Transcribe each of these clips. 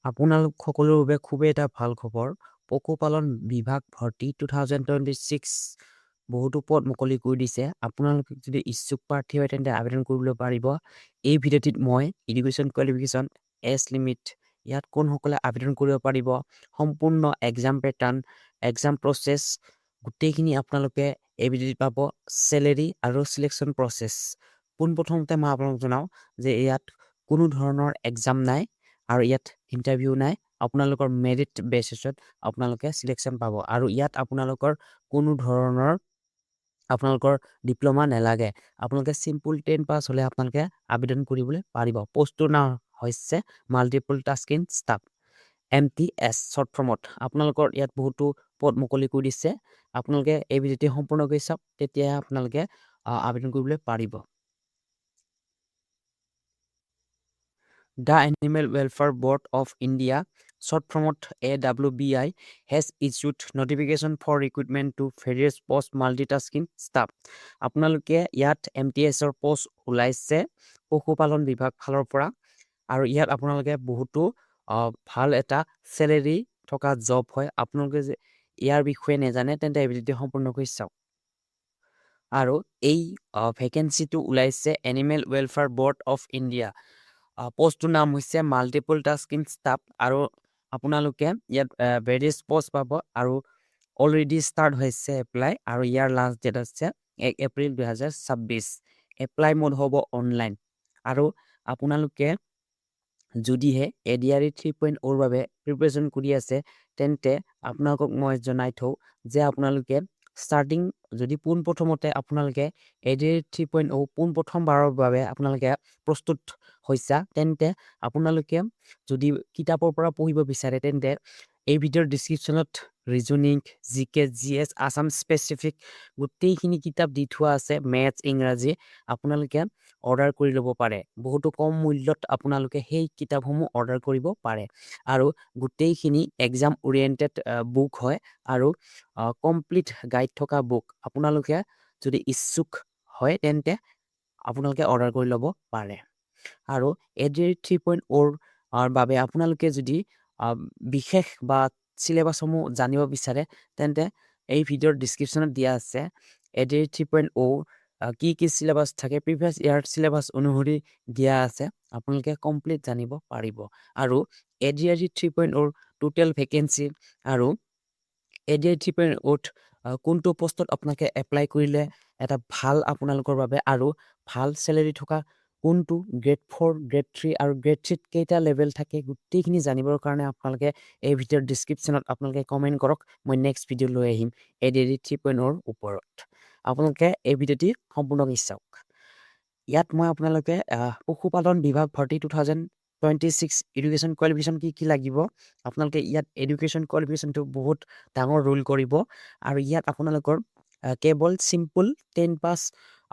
আপোনালোক সকলোৰ বাবে খুবেই এটা ভাল খবৰ। পশুপালন বিভাগ ভৰ্তি 2026 বহুতো পদ মুকলি কৰি দিছে। আপোনালোক যদি ইচ্ছুক প্ৰাৰ্থী হয় তেন্তে আবেদন কৰিবলৈ পাৰিব। এই ভিডিঅ'টিত মই এডুকেশ্যন কোৱালিফিকেশ্যন, এজ লিমিট, ইয়াত কোনসকলে আবেদন কৰিব পাৰিব, সম্পূৰ্ণ এক্সাম পেটাৰ্ণ, এক্সাম প্ৰচেছ গোটেইখিনি আপোনালোকে এই ভিডিঅ'টিত পাব। চেলেৰী আৰু চিলেকশ্যন প্ৰচেছ। পোনপ্ৰথমতে মই আপোনালোক জনাওঁ যে ইয়াত কোনো ধৰণৰ এক্সাম নাই আৰু ইয়াত ইণ্টাৰভিউ নাই। আপোনালোকৰ মেৰিট বেচিছত আপোনালোকে চিলেকশ্যন পাব আৰু ইয়াত আপোনালোকৰ কোনো ধৰণৰ আপোনালোকৰ ডিপ্ল'মা নালাগে। আপোনালোকে চিম্পুল 10 পাছ হ'লে আপোনালোকে আবেদন কৰিবলৈ পাৰিব। পষ্টটোৰ নাম হৈছে multiple tasking staff, MTS short ফৰ্মত। আপোনালোকৰ ইয়াত বহুতো পদ মুকলি কৰি দিছে। আপোনালোকে এই ভিডিঅ'টি সম্পূৰ্ণ কৰি চাওক, তেতিয়া আপোনালোকে আবেদন কৰিবলৈ পাৰিব। The Animal Welfare Board of India, short format AWBI, has issued notification for recruitment to various post multitasking staff. আপোনালোকে ইয়াত MTSৰ পোষ্ট ওলাইছে পশুপালন বিভাগ ফালৰ পৰা আৰু ইয়াত আপোনালোকে বহুতো ভাল এটা চেলেৰী থকা জব হয়। আপোনালোকে যে ইয়াৰ বিষয়ে নাজানে তেন্তে এই ভিডিঅ'টি সম্পূৰ্ণ কৰি চাওক। আৰু এই ভেকেঞ্চিটো ওলাইছে animal welfare board of India. পোষ্টটোৰ নাম হৈছে মাল্টিপল টাস্কিং ষ্টাফ আৰু আপোনালোকে ইয়াত ভেৰিয়াছ পোষ্ট পাব আৰু অলৰেডি ষ্টাৰ্ট হৈছে এপ্লাই আৰু ইয়াৰ লাষ্ট ডেট আছে 1 এপ্ৰিল 2026। এপ্লাই মোড হ'ব অনলাইন আৰু আপোনালোকে যদিহে ADRE 3.0ৰ বাবে প্ৰিপাৰেশ্যন কৰি আছে তেন্তে আপোনালোকক মই জনাই থওঁ যে আপোনালোকে ষ্টাৰ্টিং যদি পোনপ্ৰথমতে আপোনালোকে ADRE 3.0 পোনপ্ৰথমবাৰৰ বাবে আপোনালোকে প্ৰস্তুত হৈছা তেন্তে আপোনালোকে যদি কিতাপৰ পৰা পঢ়িব বিচাৰে তেন্তে এই ভিডিঅ'ৰ ডিছক্ৰিপশ্যনত reasoning, GK, GS, Assam specific গোটেইখিনি কিতাপ দি থোৱা আছে। মেথছ, ইংৰাজী আপোনালোকে অৰ্ডাৰ কৰি ল'ব পাৰে। বহুতো কম মূল্যত আপোনালোকে সেই কিতাপসমূহ অৰ্ডাৰ কৰিব পাৰে আৰু গোটেইখিনি এক্সাম ওৰিয়েণ্টেড বুক হয় আৰু কমপ্লিট গাইড থকা বুক। আপোনালোকে যদি ইচ্ছুক হয় তেন্তে আপোনালোকে অৰ্ডাৰ কৰি ল'ব পাৰে। আৰু ADRE 3.0ৰ বাবে আপোনালোকে যদি বিশেষ বা চিলেবাছসমূহ জানিব বিচাৰে তেন্তে এই ভিডিঅ'ৰ ডিছক্ৰিপশ্যনত দিয়া আছে ADRE 3.0 কি চিলেবাছ থাকে, প্ৰিভিয়াছ ইয়াৰ চিলেবাছ অনুসৰি দিয়া আছে। আপোনালোকে কমপ্লিট জানিব পাৰিব আৰু ADRE 3.0ৰ টোটেল ভেকেঞ্চি আৰু ADRE 3.0ত কোনটো পোষ্টত আপোনালোকে এপ্লাই কৰিলে এটা ভাল আপোনালোকৰ বাবে আৰু ভাল চেলেৰী থকা কোনটো গ্ৰেড 4, গ্ৰেড 3 আৰু গ্ৰেড 3ত কেইটা লেভেল থাকে গোটেইখিনি জানিবৰ কাৰণে আপোনালোকে এই ভিডিঅ'ৰ ডিছক্ৰিপশ্যনত আপোনালোকে কমেণ্ট কৰক। মই নেক্সট ভিডিঅ' লৈ আহিম ADRE 3.0ৰ ওপৰত। আপোনালোকে এই ভিডিঅ'টি সম্পূৰ্ণকৈ চাওক। ইয়াত মই আপোনালোকে পশুপালন বিভাগ ভৰ্তি 2026 এডুকেশ্যন কোৱালিফিকেশ্যন কি লাগিব, আপোনালোকে ইয়াত এডুকেশ্যন কোৱালিফিকেশ্যনটো বহুত ডাঙৰ ৰোল কৰিব আৰু ইয়াত আপোনালোকৰ কেৱল চিম্পুল 10 পাছ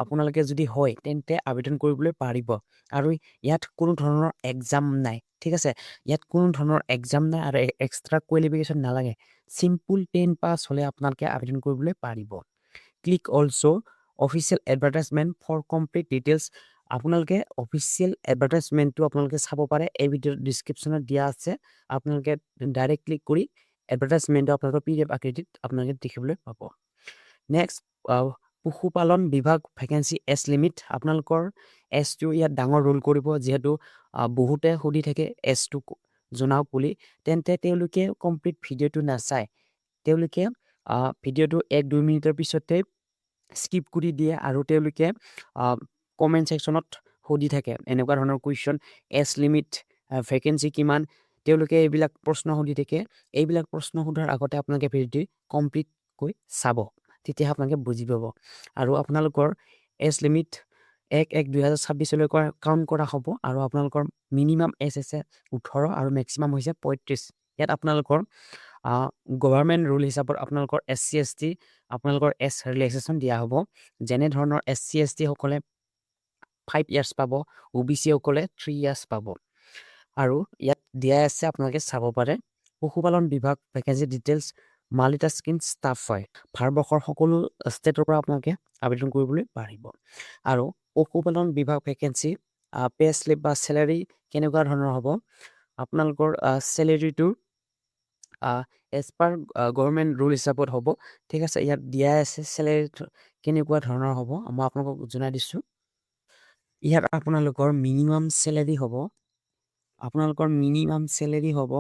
আপোনালোকে যদি হয় তেন্তে আবেদন কৰিবলৈ পাৰিব আৰু ইয়াত কোনো ধৰণৰ এক্সাম নাই। ঠিক আছে, ইয়াত কোনো ধৰণৰ এক্সাম নাই আৰু এক্সট্ৰা কোৱালিফিকেশ্যন নালাগে। চিম্পুল 10 পাছ হ'লে আপোনালোকে আবেদন কৰিবলৈ পাৰিব। Click also' official advertisement for complete details. আপোনালোকে অফিচিয়েল এডভাৰটাইজমেণ্টটো আপোনালোকে চাব পাৰে। এই ভিডিঅ'ৰ ডিছক্ৰিপশ্যনত দিয়া আছে। আপোনালোকে ডাইৰেক্ট ক্লিক কৰি এডভাৰটাইজমেণ্টটো আপোনালোকৰ PDF আকৃতিত আপোনালোকে দেখিবলৈ পাব। নেক্সট পশুপালন বিভাগ ভেকেঞ্চি এজ লিমিট। আপোনালোকৰ এজটো ইয়াত ডাঙৰ ৰোল কৰিব, যিহেতু বহুতে সুধি থাকে এজটো জনাওক বুলি, তেন্তে তেওঁলোকে কমপ্লিট ভিডিঅ'টো নাচায়। তেওঁলোকে ভিডিঅ'টো 1-2 মিনিটৰ পিছতে স্কিপ কৰি দিয়ে আৰু তেওঁলোকে কমেণ্ট ছেকশ্যনত সুধি থাকে এনেকুৱা ধৰণৰ কুৱেশ্যন, এজ লিমিট, ভেকেঞ্চি কিমান, তেওঁলোকে এইবিলাক প্ৰশ্ন সুধি থাকে। এইবিলাক প্ৰশ্ন সোধাৰ আগতে আপোনালোকে ভিডিঅ'টি কমপ্লিটকৈ চাব, তেতিয়াহে আপোনালোকে বুজি পাব। আৰু আপোনালোকৰ এজ লিমিট 1-1-2026 কাউণ্ট কৰা হ'ব আৰু আপোনালোকৰ মিনিমাম এজ হৈছে 18 আৰু মেক্সিমাম হৈছে 35। ইয়াত আপোনালোকৰ গভৰ্ণমেণ্ট ৰুল হিচাপত আপোনালোকৰ SC ST আপোনালোকৰ এজ ৰিলেক্সেশ্যন দিয়া হ'ব। যেনে ধৰণৰ SC ST সকলে 5 ইয়াৰ্ছ পাব, OBC সকলে 3 ইয়াৰ্ছ পাব আৰু ইয়াত দিয়া আছে আপোনালোকে চাব পাৰে। পশুপালন বিভাগ ভেকেঞ্চি ডিটেইলছ মাল্টিটাস্কিং ষ্টাফ হয়। ভাৰতবৰ্ষৰ সকলো ষ্টেটৰ পৰা আপোনালোকে আবেদন কৰিবলৈ পাৰিব আৰু পশুপালন বিভাগ ভেকেঞ্চি পে' স্লিপ বা চেলাৰী কেনেকুৱা ধৰণৰ হ'ব, আপোনালোকৰ চেলেৰিটো এজ পাৰ গভৰ্ণমেণ্ট ৰুল হিচাপত হ'ব। ঠিক আছে, ইয়াত দিয়া আছে চেলেৰি কেনেকুৱা ধৰণৰ হ'ব মই আপোনালোকক জনাই দিছোঁ। ইয়াত আপোনালোকৰ মিনিমাম চেলেৰি হ'ব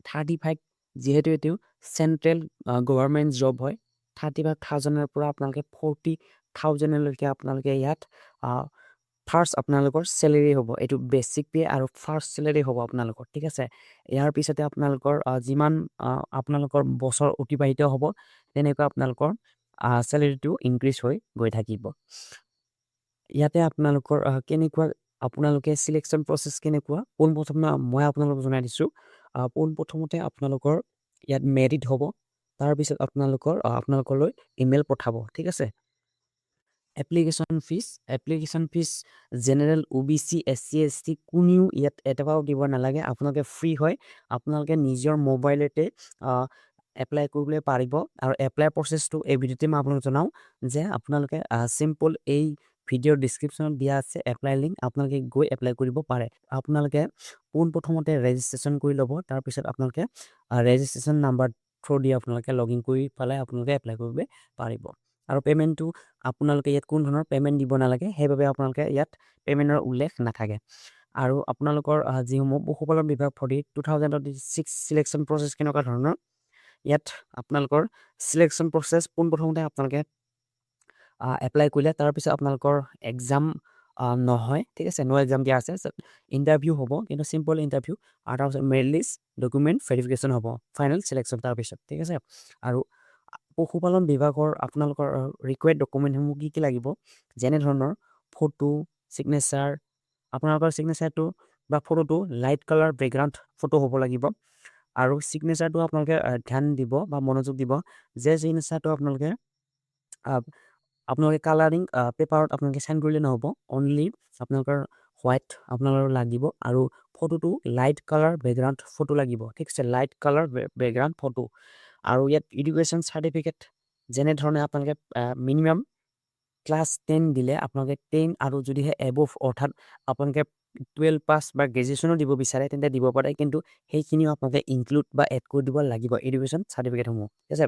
35, যিহেতু এইটো চেণ্ট্ৰেল গভৰ্ণমেণ্ট জব হয়। 35,000ৰ পৰা আপোনালোকে 40,000লৈকে আপোনালোকে ইয়াত ফাৰ্ষ্ট আপোনালোকৰ চেলেৰি হ'ব। এইটো বেচিক পে আৰু ফাৰ্ষ্ট চেলেৰি হ'ব আপোনালোকৰ। ঠিক আছে, ইয়াৰ পিছতে আপোনালোকৰ যিমান আপোনালোকৰ বছৰ অতিবাহিত হ'ব তেনেকুৱা আপোনালোকৰ চেলেৰিটো ইনক্ৰিজ হৈ গৈ থাকিব। ইয়াতে আপোনালোকৰ কেনেকুৱা আপোনালোকে চিলেকশ্যন প্ৰচেছ কেনেকুৱা পোনপ্ৰথমে মই আপোনালোকক জনাই দিছোঁ। পোনপ্ৰথমতে আপোনালোকৰ ইয়াত মেৰিট হ'ব, তাৰপিছত আপোনালোকলৈ ইমেইল পঠাব। ঠিক আছে, application fees general OBC SC ST কোনেও ইয়াত এটকাও দিব নালাগে, আপোনালোকে ফ্ৰী হয়। আপোনালোকে নিজৰ মোবাইলতে এপ্লাই কৰিবলৈ পাৰিব। আৰু এপ্লাই প্ৰচেছটো এই ভিডিঅ'তে মই আপোনালোকক জনাওঁ যে আপোনালোকে চিম্পল এই ভিডিঅ'ৰ ডিছক্ৰিপশ্যনত দিয়া আছে এপ্লাই লিংক, আপোনালোকে গৈ এপ্লাই কৰিব পাৰে। আপোনালোকে পোনপ্ৰথমতে ৰেজিষ্ট্ৰেশ্যন কৰি ল'ব, তাৰপিছত আপোনালোকে ৰেজিষ্ট্ৰেশ্যন নাম্বাৰ থ্ৰু দি আপোনালোকে লগ ইন কৰি পেলাই আপোনালোকে এপ্লাই কৰিব পাৰিব। আৰু পে'মেণ্টটো আপোনালোকে ইয়াত কোনো ধৰণৰ পে'মেণ্ট দিব নালাগে, সেইবাবে আপোনালোকে ইয়াত পে'মেণ্টৰ উল্লেখ নাথাকে। আৰু আপোনালোকৰ যিসমূহ পশুপালন বিভাগ 2026 চিলেকশ্যন প্ৰচেছ কেনেকুৱা ধৰণৰ, ইয়াত আপোনালোকৰ চিলেকশ্যন প্ৰচেছ পোনপ্ৰথমতে আপোনালোকে এপ্লাই কৰিলে তাৰপিছত আপোনালোকৰ এক্সাম নহয়। ঠিক আছে, নো এক্সাম দিয়া আছে, ইণ্টাৰভিউ হ'ব, কিন্তু চিম্পল ইণ্টাৰভিউ। আৰু তাৰপিছত মেৰিট লিষ্ট ডকুমেণ্ট ভেৰিফিকেশ্যন হ'ব, ফাইনেল চিলেকশ্যন তাৰপিছত। ঠিক আছে, আৰু পশুপালন বিভাগৰ আপোনালোকৰ ৰিকুৱাৰ্ড ডকুমেণ্টসমূহ কি লাগিব, যেনে ধৰণৰ ফটো, ছিগনেচাৰ, আপোনালোকৰ ছিগনেচাৰটো বা ফটোটো লাইট কালাৰ বেকগ্ৰাউণ্ড ফটো হ'ব লাগিব। আৰু ছিগনেচাৰটো আপোনালোকে ধ্যান দিব বা মনোযোগ দিব যে ছিগনেচাৰটো আপোনালোকে কালাৰিং পেপাৰত আপোনালোকে চাইন কৰিলে নহ'ব, অনলি আপোনালোকৰ হোৱাইট আপোনালোকৰ লাগিব। আৰু ফটোটো লাইট কালাৰ বেকগ্ৰাউণ্ড ফটো লাগিব। ঠিক আছে, লাইট কালাৰ বেকগ্ৰাউণ্ড ফটো। আৰু ইয়াত এডুকেশ্যন চাৰ্টিফিকেট যেনেধৰণে আপোনালোকে মিনিমাম ক্লাছ 10 দিলে আপোনালোকে 10 আৰু যদিহে এবভ অৰ্থাৎ আপোনালোকে 12 পাছ বা গ্ৰেজুৱেশ্যনো দিব বিচাৰে তেন্তে দিব পাৰে, কিন্তু সেইখিনিও আপোনালোকে ইনক্লুড বা এড কৰি দিব লাগিব এডুকেশ্যন চাৰ্টিফিকেটসমূহ। ঠিক আছে,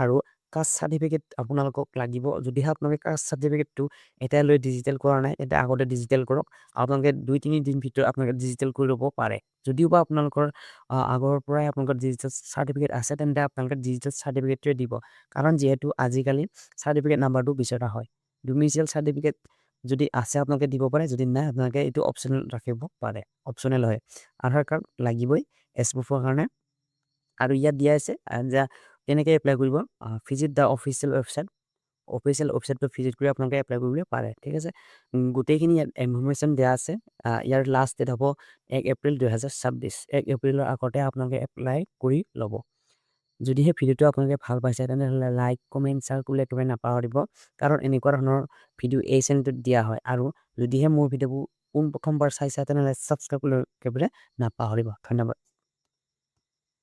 আৰু কাষ্ট চাৰ্টিফিকেট আপোনালোকক লাগিব। যদিহে আপোনালোকে কাষ্ট চাৰ্টিফিকেটটো এতিয়ালৈ ডিজিটেল কৰা নাই তেতিয়া আগতে ডিজিটেল কৰক। আপোনালোকে 2-3 দিন ভিতৰত আপোনালোকে ডিজিটেল কৰি ল'ব পাৰে। যদিও বা আপোনালোকৰ আগৰ পৰাই আপোনালোকৰ ডিজিটেল চাৰ্টিফিকেট আছে তেন্তে আপোনালোকে ডিজিটেল চাৰ্টিফিকেটটোৱে দিব, কাৰণ যিহেতু আজিকালি চাৰ্টিফিকেট নাম্বাৰটো বিচৰা হয়। ডমিচিয়েল চাৰ্টিফিকেট যদি আছে আপোনালোকে দিব পাৰে, যদি নাই আপোনালোকে এইটো অপশ্যনেল ৰাখিব পাৰে, অপশ্যনেল হয়। আধাৰ কাৰ্ড লাগিবই এছ প্ৰুফৰ কাৰণে। আৰু ইয়াত দিয়া আছে যে কেনেকৈ এপ্লাই কৰিব, ভিজিট দ্য অফিচিয়েল ৱেবছাইটটো ভিজিট কৰি আপোনালোকে এপ্লাই কৰিব পাৰে। ঠিক আছে, গোটেইখিনি ইয়াত ইনফৰমেশ্যন দিয়া আছে। ইয়াৰ লাষ্ট ডেট হ'ব 1 এপ্ৰিল 2026। 1 এপ্ৰিলৰ আগতে আপোনালোকে এপ্লাই কৰি ল'ব। যদিহে ভিডিঅ'টো আপোনালোকে ভাল পাইছে তেনেহ'লে লাইক, কমেণ্ট, শ্বেয়াৰ কৰিবলৈ একেবাৰে নাপাহৰিব, কাৰণ এনেকুৱা ধৰণৰ ভিডিঅ' এই চেনেলটোত দিয়া হয়। আৰু যদিহে মোৰ ভিডিঅ'বোৰ পোনপ্ৰথমবাৰ চাইছে তেনেহ'লে ছাবস্ক্ৰাইব কৰিবলৈ একেবাৰে নাপাহৰিব। ধন্যবাদ।